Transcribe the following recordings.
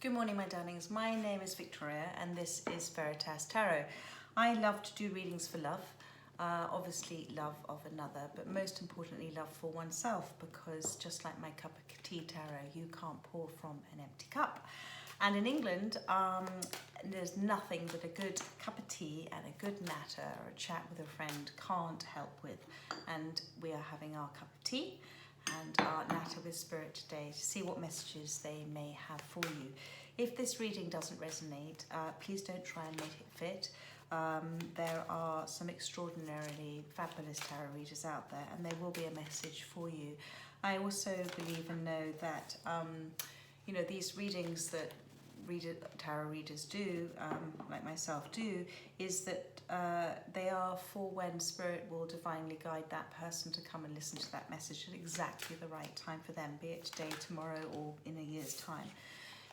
Good morning, my darlings. My name is Victoria and this is Veritas Tarot. I love to do readings for love, obviously love of another, but most importantly love for oneself, because just like my cup of tea tarot, you can't pour from an empty cup. And in England, there's nothing that a good cup of tea and a good natter or a chat with a friend can't help with. And we are having our cup of tea and our natter with spirit today to see what messages they may have for you. If this reading doesn't resonate, please don't try and make it fit. There are some extraordinarily fabulous tarot readers out there, and there will be a message for you. I also believe and know that these readings that tarot readers do, like myself do, is that they are for when spirit will divinely guide that person to come and listen to that message at exactly the right time for them, be it today, tomorrow, or in a year's time.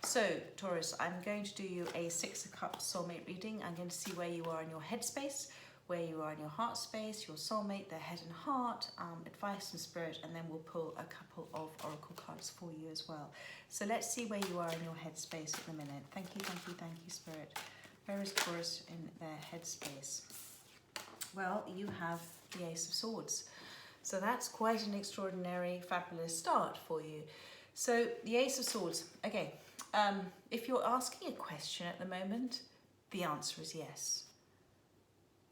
So, Taurus, I'm going to do you a Six of Cups soulmate reading. I'm going to see where you are in your headspace, where you are in your heart space, your soulmate, their head and heart, advice and spirit, and then we'll pull a couple of oracle cards for you as well. So let's see where you are in your headspace at the minute. Thank you, spirit. Where is Taurus in their headspace? Well, you have the Ace of Swords. So that's quite an extraordinary, fabulous start for you. So the Ace of Swords, okay. If you're asking a question at the moment, the answer is yes.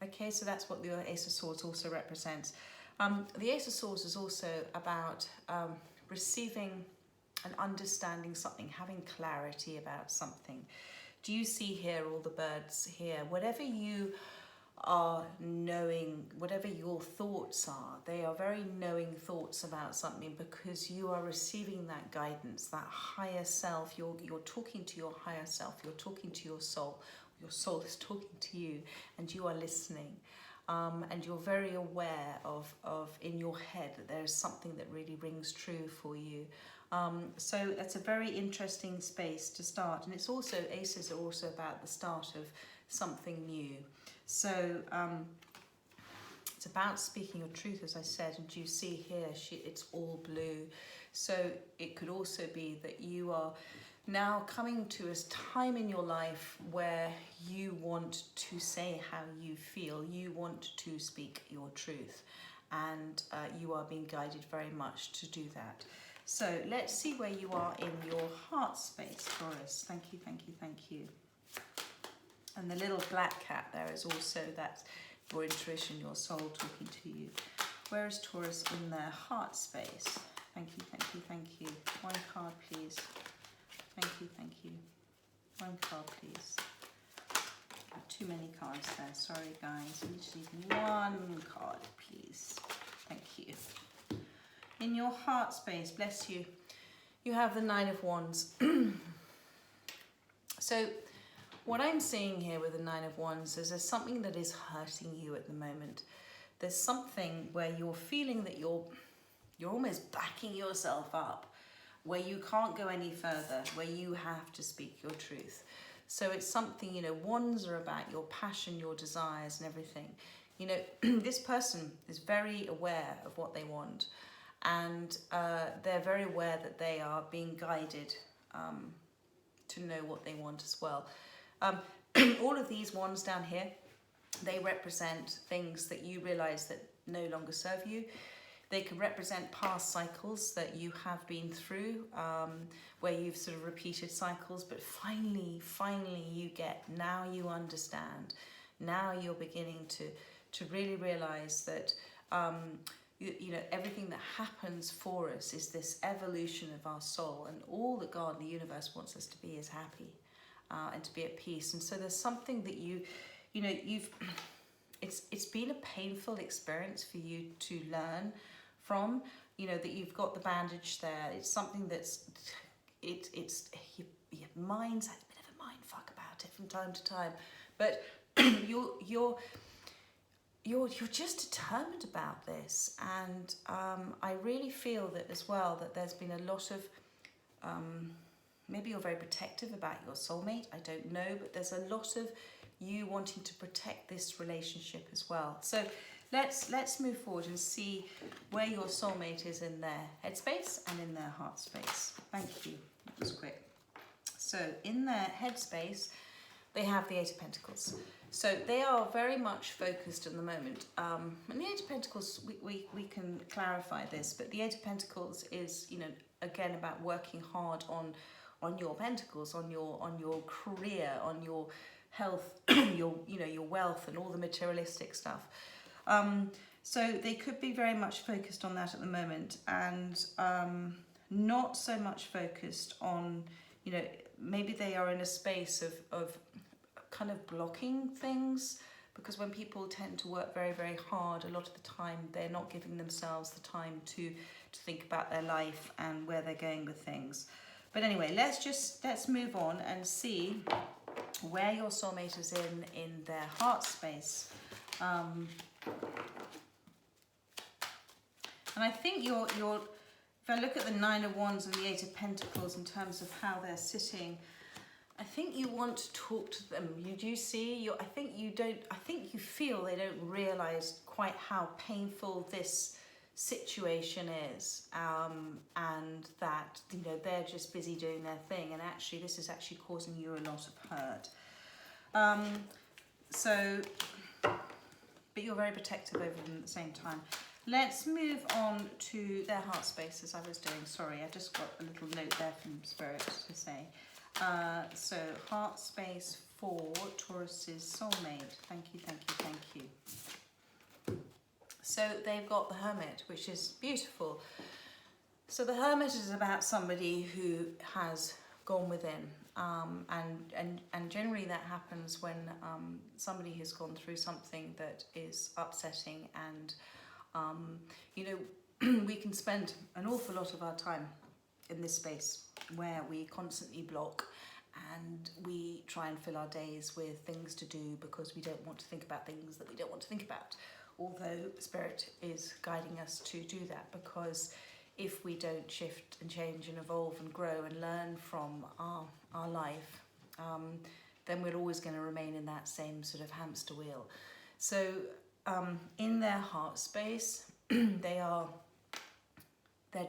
Okay, so that's what the Ace of Swords also represents. The Ace of Swords is also about receiving and understanding something, having clarity about something. Do you see here all the birds here? Whatever you are knowing, whatever your thoughts are, they are very knowing thoughts about something, because you are receiving that guidance, that higher self. You're talking to your higher self, you're talking to your soul is talking to you, and you are listening, and you're very aware of in your head that there is something that really rings true for you. So it's a very interesting space to start, and it's also, aces are also about the start of something new. So it's about speaking your truth, as I said, and you see here it's all blue. So it could also be that you are now coming to a time in your life where you want to say how you feel, you want to speak your truth, and you are being guided very much to do that. So let's see where you are in your heart space, Taurus. Thank you. And the little black cat there is also that your intuition, your soul talking to you. Where is Taurus in their heart space? Thank you. One card, please. Thank you. One card, please. Too many cards there. Sorry, guys. I just need one card, please. Thank you. In your heart space, bless you, you have the Nine of Wands. So what I'm seeing here with the Nine of Wands is there's something that is hurting you at the moment. There's something where you're feeling that you're almost backing yourself up, where you can't go any further, where you have to speak your truth. So it's something, wands are about your passion, your desires and everything. This person is very aware of what they want, and they're very aware that they are being guided to know what they want as well. All of these wands down here, they represent things that you realize that no longer serve you. They can represent past cycles that you have been through, where you've sort of repeated cycles, but finally you get, now you understand. Now you're beginning to really realize that everything that happens for us is this evolution of our soul, and all that God and the universe wants us to be is happy and to be at peace. And so there's something that it's been a painful experience for you to learn from, that you've got the bandage there. It's something that's, your mind's had a bit of a mind fuck about it from time to time, but you're just determined about this. And I really feel that as well, that there's been a lot of, maybe you're very protective about your soulmate, I don't know, but there's a lot of you wanting to protect this relationship as well. So let's move forward and see where your soulmate is in their headspace and in their heart space. Thank you. That was quick. So in their headspace, they have the Eight of Pentacles. So they are very much focused in the moment. And the Eight of Pentacles, we can clarify this, but the Eight of Pentacles is, you know, again about working hard on your pentacles, on your career, on your health, your wealth and all the materialistic stuff. So they could be very much focused on that at the moment, and not so much focused on, you know, maybe they are in a space of kind of blocking things, because when people tend to work very, very hard, a lot of the time they're not giving themselves the time to think about their life and where they're going with things. But anyway, let's move on and see where your soulmate is in their heart space. And I think you're if I look at the Nine of Wands and the Eight of Pentacles in terms of how they're sitting, I think you want to talk to them. You do see, I think you feel they don't realise quite how painful this situation is, and that, you know, they're just busy doing their thing, and actually this is actually causing you a lot of hurt. But you're very protective over them at the same time. Let's move on to their heart space, as I was doing. Sorry, I just got a little note there from Spirit to say. So heart space for Taurus's soulmate. Thank you, thank you, thank you. So they've got the Hermit, which is beautiful. So the Hermit is about somebody who has gone within, and generally that happens when somebody has gone through something that is upsetting, and you know, we can spend an awful lot of our time in this space where we constantly block and we try and fill our days with things to do because we don't want to think about things that we don't want to think about. Although Spirit is guiding us to do that, because if we don't shift and change and evolve and grow and learn from our life, then we're always going to remain in that same sort of hamster wheel. So in their heart space, they're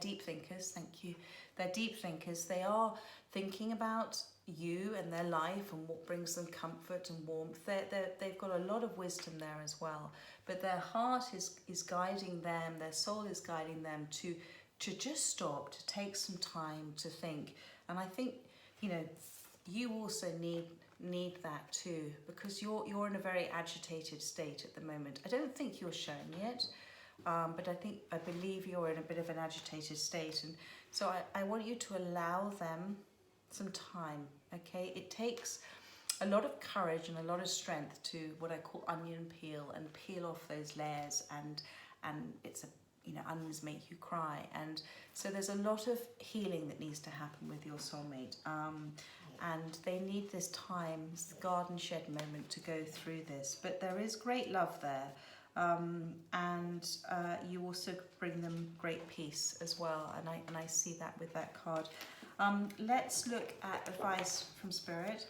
deep thinkers. Thank you. They're deep thinkers. They are thinking about you and their life and what brings them comfort and warmth. They've got a lot of wisdom there as well. But their heart is guiding them, their soul is guiding them to just stop, to take some time to think. And I think, you know, you also need that too, because you're in a very agitated state at the moment. I don't think you're showing it, but I believe you're in a bit of an agitated state, and so I want you to allow them some time. Okay, it takes a lot of courage and a lot of strength to, what I call, onion peel, and peel off those layers, and it's a, you know, onions make you cry, and so there's a lot of healing that needs to happen with your soulmate, and they need this time, this garden shed moment, to go through this. But there is great love there, and you also bring them great peace as well, and I see that with that card. Let's look at advice from Spirit.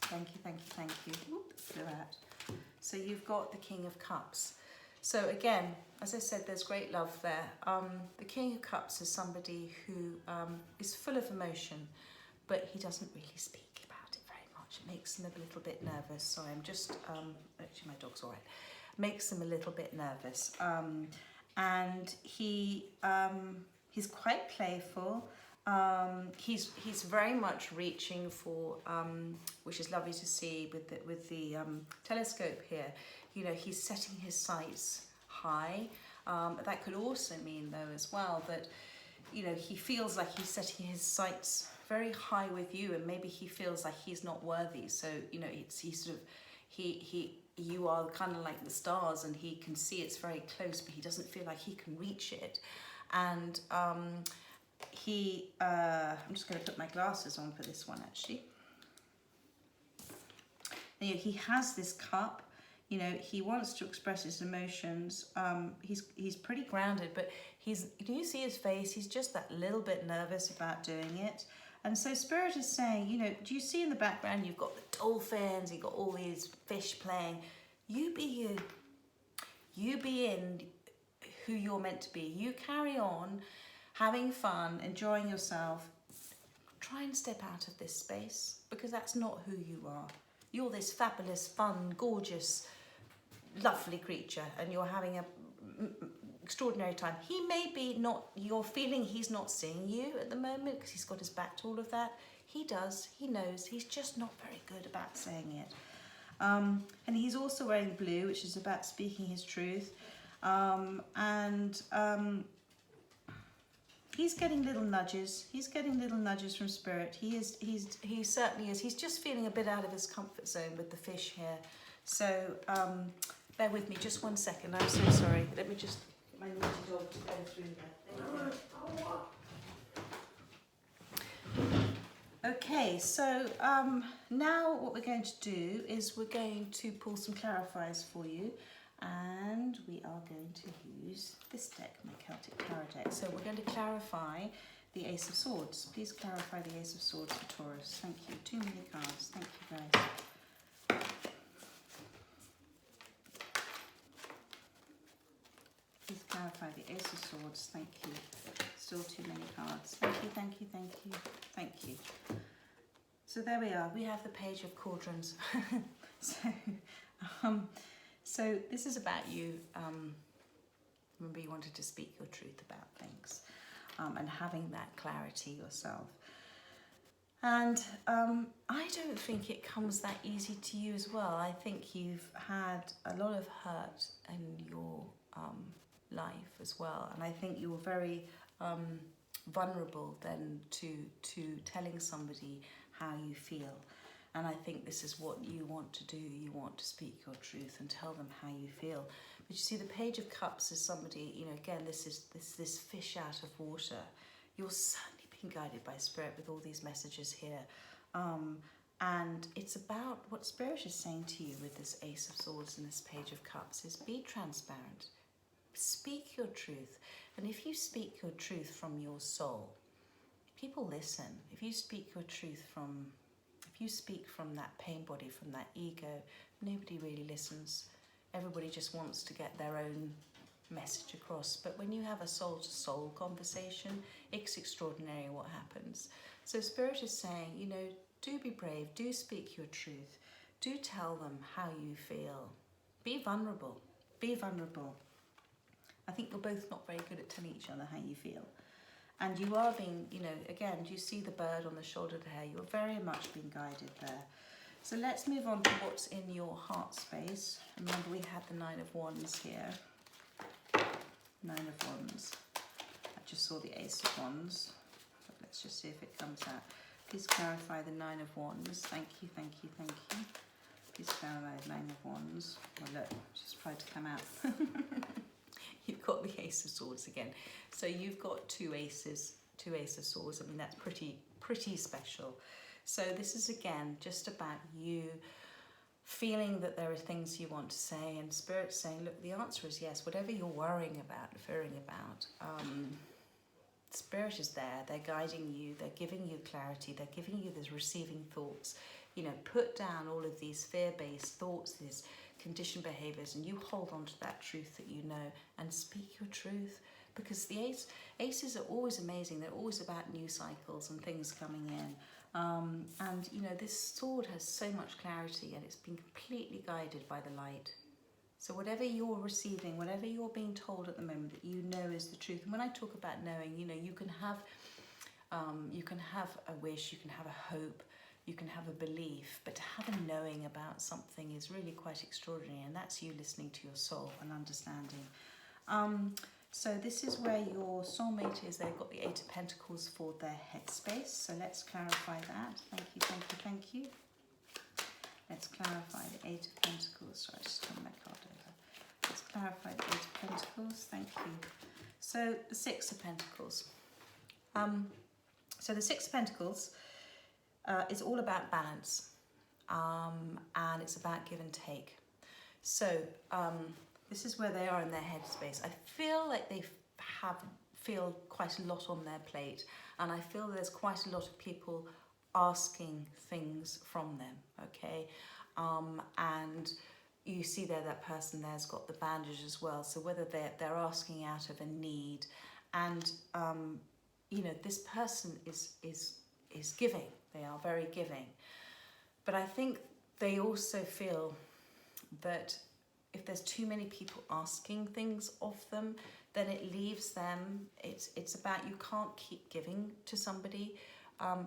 Thank you, thank you, thank you. Whoop, look at that. So you've got the King of Cups. So again, as I said, there's great love there. The King of Cups is somebody who is full of emotion, but he doesn't really speak about it very much. It makes him a little bit nervous. Sorry, I'm just, actually my dog's all right. Makes him a little bit nervous. And he's quite playful. He's very much reaching for, which is lovely to see with the telescope here. You know, he's setting his sights high. That could also mean, though, as well, that, you know, he feels like he's setting his sights very high with you, and maybe he feels like he's not worthy. So, you know, you are kind of like the stars, and he can see it's very close, but he doesn't feel like he can reach it. And I'm just going to put my glasses on for this one, actually. You know, he has this cup. You know, he wants to express his emotions. He's pretty grounded, but do you see his face? He's just that little bit nervous about doing it. And so Spirit is saying, you know, do you see in the background, you've got the dolphins, you've got all these fish playing. You be you. You be in who you're meant to be. You carry on having fun, enjoying yourself. Try and step out of this space, because that's not who you are. You're this fabulous, fun, gorgeous, lovely creature, and you're having a extraordinary time. He may be not, you're feeling he's not seeing you at the moment because he's got his back to all of that. He does, he knows, he's just not very good about saying it. And he's also wearing blue, which is about speaking his truth. He's getting little nudges. He's getting little nudges from spirit. He certainly is. He's just feeling a bit out of his comfort zone with the fish here. So bear with me just 1 second. I'm so sorry. Let me just get my naughty dog to go through there. Okay, so now what we're going to do is we're going to pull some clarifiers for you, and we are going to use this deck, my Celtic Tarot deck. So we're going to clarify the Ace of Swords. Please clarify the Ace of Swords for Taurus. Thank you. Too many cards. Thank you, guys. Please clarify the Ace of Swords. Thank you. Still too many cards. Thank you, thank you, thank you, thank you. So there we are. We have the Page of Cauldrons. So this is about you. Remember, you wanted to speak your truth about things, and having that clarity yourself. And I don't think it comes that easy to you as well. I think you've had a lot of hurt in your life as well, and I think you're very vulnerable then to telling somebody how you feel. And I think this is what you want to do. You want to speak your truth and tell them how you feel. But you see, the Page of Cups is somebody, you know, again, this is this fish out of water. You're certainly being guided by Spirit with all these messages here. And it's about what Spirit is saying to you with this Ace of Swords and this Page of Cups is be transparent. Speak your truth. And if you speak your truth from your soul, people listen. If you speak your truth from that pain body, from that ego, nobody really listens. Everybody just wants to get their own message across. But when you have a soul-to-soul conversation, it's extraordinary what happens. So Spirit is saying, you know, do be brave, do speak your truth, do tell them how you feel. Be vulnerable, be vulnerable. I think you're both not very good at telling each other how you feel. And you are being, you know, again, do you see the bird on the shoulder there? You're very much being guided there. So let's move on to what's in your heart space. Remember, we had the Nine of Wands here. Nine of Wands. I just saw the Ace of Wands. But let's just see if it comes out. Please clarify the Nine of Wands. Thank you, thank you, thank you. Please clarify the Nine of Wands. Well, look, just tried to come out. You've got the Ace of Swords again. So you've got two aces of swords. I mean, that's pretty special. So this is, again, just about you feeling that there are things you want to say, and Spirit saying, look, the answer is yes. Whatever you're worrying about, fearing about, Spirit is there. They're guiding you. They're giving you clarity. They're giving you these receiving thoughts. You know, put down all of these fear-based thoughts, these conditioned behaviors, and you hold on to that truth that you know and speak your truth. Because the aces are always amazing. They're always about new cycles and things coming in. And, you know, this sword has so much clarity, and it's been completely guided by the light. So whatever you're receiving, whatever you're being told at the moment that you know is the truth. And when I talk about knowing, you know, you can have a wish, you can have a hope, you can have a belief, but to have a knowing about something is really quite extraordinary, and that's you listening to your soul and understanding. So this is where your soulmate is. They've got the Eight of Pentacles for their headspace. So let's clarify that. Thank you, thank you, thank you. Let's clarify the Eight of Pentacles. Sorry, I just turned my card over. Let's clarify the Eight of Pentacles. Thank you. So the Six of Pentacles. So the Six of Pentacles is all about balance, and it's about give and take. So this is where they are in their headspace. I feel like they feel quite a lot on their plate, and I feel there's quite a lot of people asking things from them, okay? And you see there, that person there's got the bandage as well. So whether they're asking out of a need, and you know, this person is is giving. They are very giving. But I think they also feel that if there's too many people asking things of them, then it leaves them, it's about, you can't keep giving to somebody.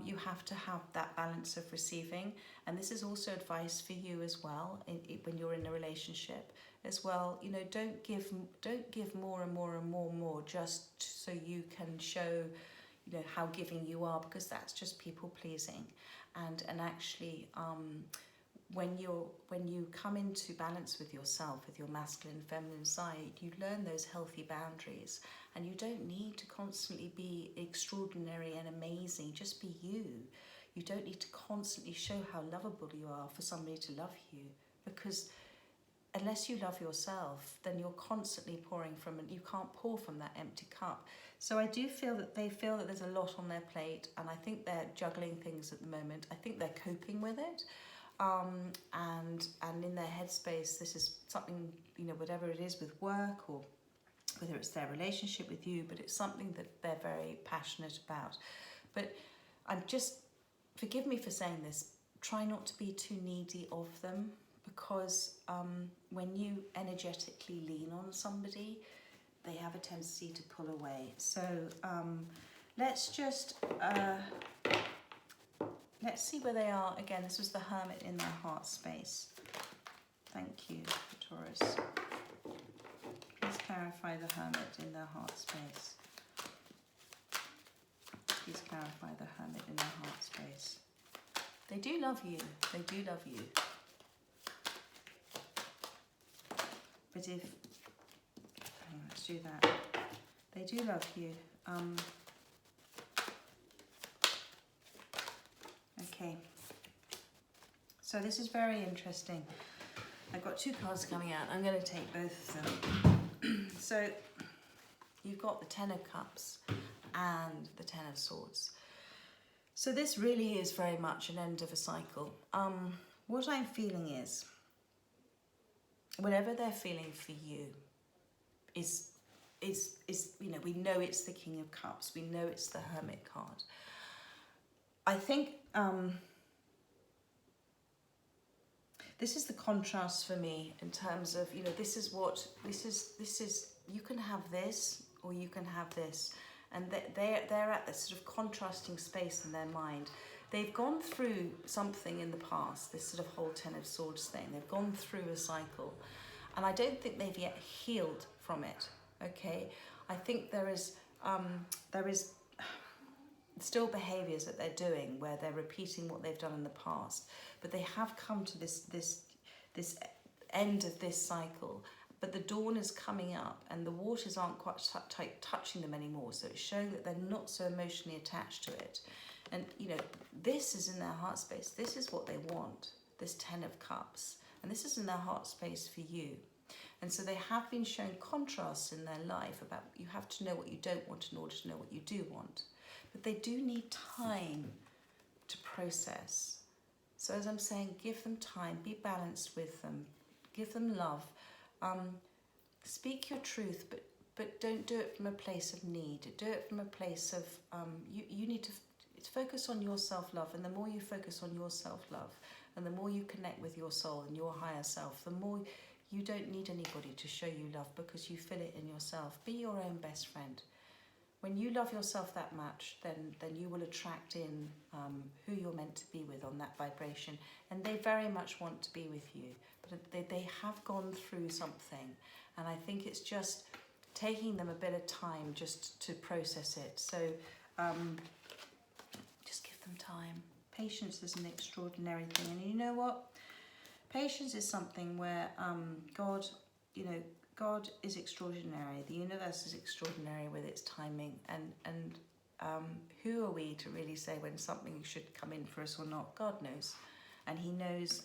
You have to have that balance of receiving. And this is also advice for you as well, when you're in a relationship as well. You know, don't give more and more and more and more just so you can show, you know, how giving you are, because that's just people pleasing. And actually, when you come into balance with yourself, with your masculine and feminine side, you learn those healthy boundaries, and you don't need to constantly be extraordinary and amazing. Just be you. You don't need to constantly show how lovable you are for somebody to love you, because unless you love yourself, then you're constantly pouring from, and you can't pour from that empty cup. So I do feel that they feel that there's a lot on their plate, and I think they're juggling things at the moment. I think they're coping with it. And in their headspace, this is something, you know, whatever it is with work, or whether it's their relationship with you, but it's something that they're very passionate about. But I'm just, forgive me for saying this, try not to be too needy of them, because when you energetically lean on somebody, they have a tendency to pull away. So let's just... let's see where they are. Again, this was the Hermit in their heart space. Thank you, Taurus. Please clarify the Hermit in their heart space. Please clarify the Hermit in their heart space. They do love you. They do love you. But if... let's do that. They do love you. Okay, so this is very interesting. I've got two cards coming out. I'm going to take both of them. So you've got the Ten of Cups and the Ten of Swords. So this really is very much an end of a cycle. What I'm feeling is, whatever they're feeling for you is you know, we know it's the King of Cups. We know it's the Hermit card. I think this is the contrast for me in terms of, you know, this is you can have this or you can have this, and they're at this sort of contrasting space in their mind. They've gone through something in the past, this sort of whole Ten of Swords thing. They've gone through a cycle, and I don't think they've yet healed from it. Okay, I think there is still behaviours that they're doing where they're repeating what they've done in the past, but they have come to this end of this cycle. But the dawn is coming up, and the waters aren't quite touching them anymore, so it's showing that they're not so emotionally attached to it. And you know, this is in their heart space. This is what they want, this Ten of Cups, and this is in their heart space for you. And so they have been showing contrasts in their life about, you have to know what you don't want in order to know what you do want. But they do need time to process. So as I'm saying, give them time, be balanced with them, give them love. Speak your truth, but don't do it from a place of need. Do it from a place of, you need to focus on your self-love. And the more you focus on your self-love, and the more you connect with your soul and your higher self, the more you don't need anybody to show you love, because you feel it in yourself. Be your own best friend. When you love yourself that much, then you will attract in who you're meant to be with on that vibration. And they very much want to be with you. But they have gone through something. And I think it's just taking them a bit of time just to process it. So just give them time. Patience is an extraordinary thing. And you know what? Patience is something where God, you know, God is extraordinary. The universe is extraordinary with its timing, and who are we to really say when something should come in for us or not? God knows, and He knows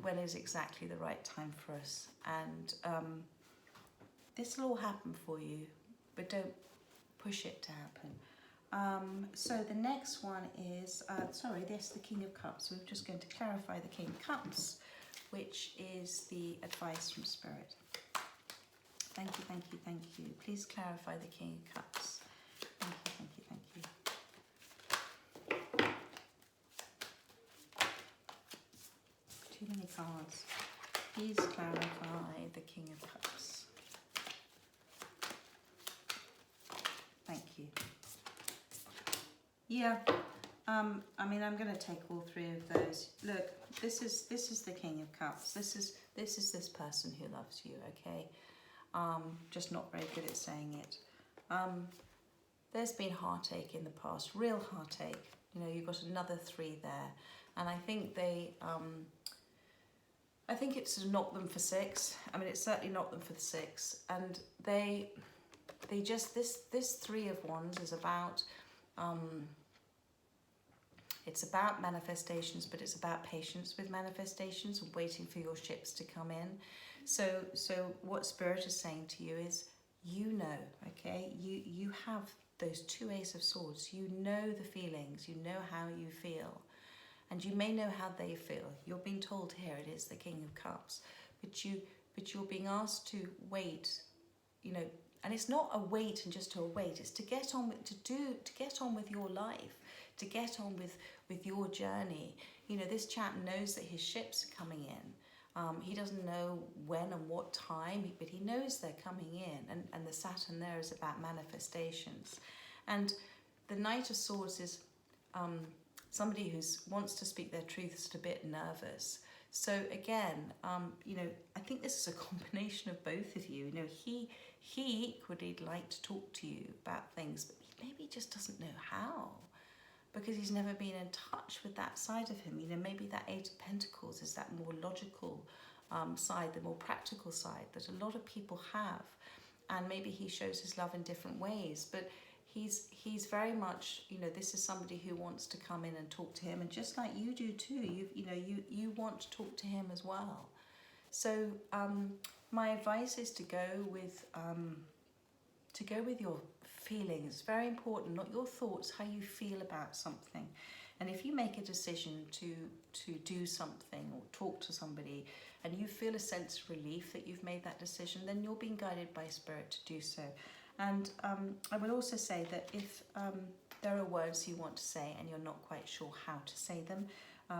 when is exactly the right time for us. And this will all happen for you, but don't push it to happen. So the next one is, the King of Cups. We're just going to clarify the King of Cups, which is the advice from Spirit. Thank you, thank you, thank you. Please clarify the King of Cups. Thank you, thank you, thank you. Any cards. Please clarify the King of Cups. Thank you. Yeah, I mean, I'm going to take all three of those. Look, this is the King of Cups. This is this person who loves you. Okay, just not very good at saying it. There's been heartache in the past, real heartache. You know, you've got another three there, and I think they. I think it's knocked them for six. I mean, it's certainly knocked them for the six, and they just this Three of Wands is about. It's about manifestations, but it's about patience with manifestations and waiting for your ships to come in. So what Spirit is saying to you is, you know, okay, you have those two Ace of Swords. You know the feelings. You know how you feel. And you may know how they feel. You're being told here it is the King of Cups, but you're being asked to wait, you know, and it's not a wait and just to wait. It's to get on with to get on with your life, to get on with your journey. You know, this chap knows that his ships are coming in. He doesn't know when and what time, but he knows they're coming in. And the Saturn there is about manifestations, and the Knight of Swords is. Somebody who wants to speak their truth is a bit nervous. So again, you know, I think this is a combination of both of you. You know, he equally would like to talk to you about things, but maybe he just doesn't know how, because he's never been in touch with that side of him. You know, maybe that Eight of Pentacles is that more logical side, the more practical side that a lot of people have, and maybe he shows his love in different ways, but he's very much, you know, this is somebody who wants to come in and talk to him, and just like you do too, you want to talk to him as well. So my advice is to go with your feelings. It's very important, not your thoughts, how you feel about something. And if you make a decision to do something or talk to somebody, and you feel a sense of relief that you've made that decision, then you're being guided by Spirit to do so. And I would also say that if there are words you want to say and you're not quite sure how to say them,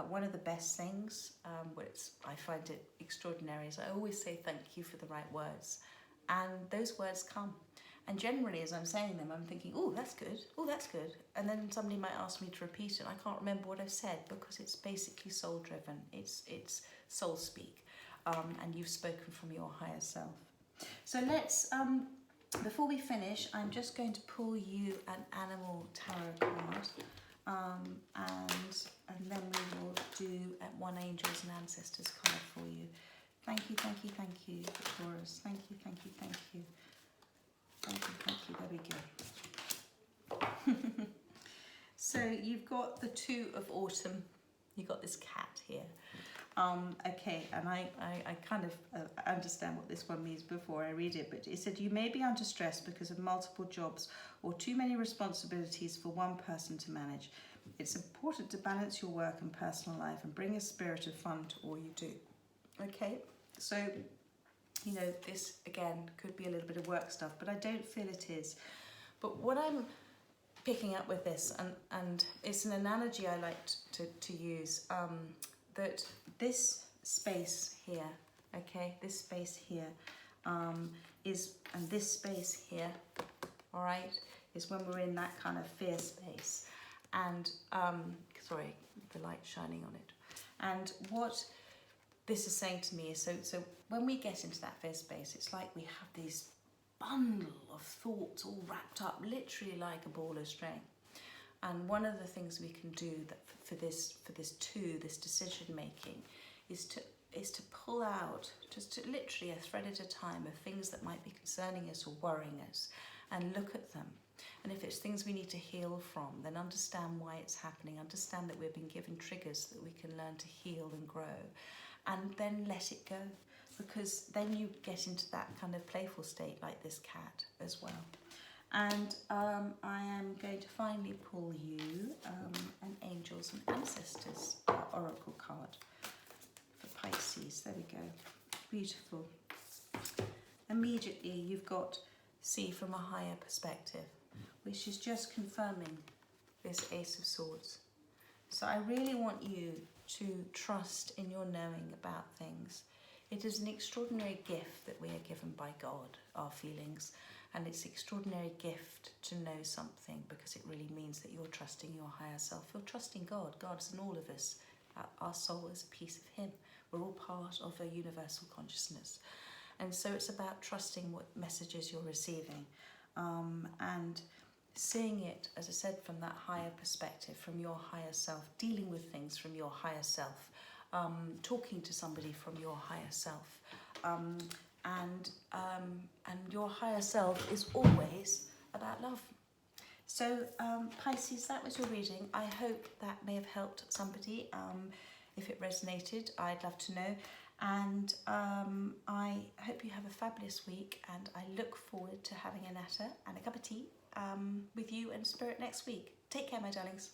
one of the best things, which I find it extraordinary, is I always say thank you for the right words. And those words come. And generally, as I'm saying them, I'm thinking, oh, that's good. Oh, that's good. And then somebody might ask me to repeat it. I can't remember what I've said, because it's basically soul-driven. It's soul speak. And you've spoken from your higher self. So let's... before we finish, I'm just going to pull you an animal tarot card, and then we will do one angels and ancestors card for you. Thank you, thank you, thank you, Taurus. Thank you, thank you, thank you. Thank you, thank you. There we go. So you've got the Two of Autumn. You've got this cat here. Okay, and I kind of understand what this one means before I read it, but it said, you may be under stress because of multiple jobs or too many responsibilities for one person to manage. It's important to balance your work and personal life and bring a spirit of fun to all you do. Okay, so, you know, this, again, could be a little bit of work stuff, but I don't feel it is. But what I'm picking up with this, and it's an analogy I like to use, that this space here, okay, this space here is, and this space here, all right, is when we're in that kind of fear space. And, sorry, the light shining on it. And what this is saying to me is, so when we get into that fear space, it's like we have these bundle of thoughts all wrapped up, literally like a ball of string. And one of the things we can do that for this decision making is to pull out just literally a thread at a time of things that might be concerning us or worrying us, and look at them. And if it's things we need to heal from, then understand why it's happening, understand that we've been given triggers that we can learn to heal and grow, and then let it go, because then you get into that kind of playful state like this cat as well. And I am going to finally pull you an Angels and Ancestors Oracle card for Pisces. There we go. Beautiful. Immediately you've got see from a higher perspective, which is just confirming this Ace of Swords. So I really want you to trust in your knowing about things. It is an extraordinary gift that we are given by God, our feelings, and it's an extraordinary gift to know something, because it really means that you're trusting your higher self. You're trusting God. God's in all of us. Our soul is a piece of Him. We're all part of a universal consciousness. And so it's about trusting what messages you're receiving, and seeing it, as I said, from that higher perspective, from your higher self, dealing with things from your higher self, talking to somebody from your higher self, and your higher self is always about love. So Pisces, that was your reading. I hope that may have helped somebody. If it resonated, I'd love to know. And I hope you have a fabulous week, and I look forward to having a natter and a cup of tea with you and Spirit next week. Take care, my darlings.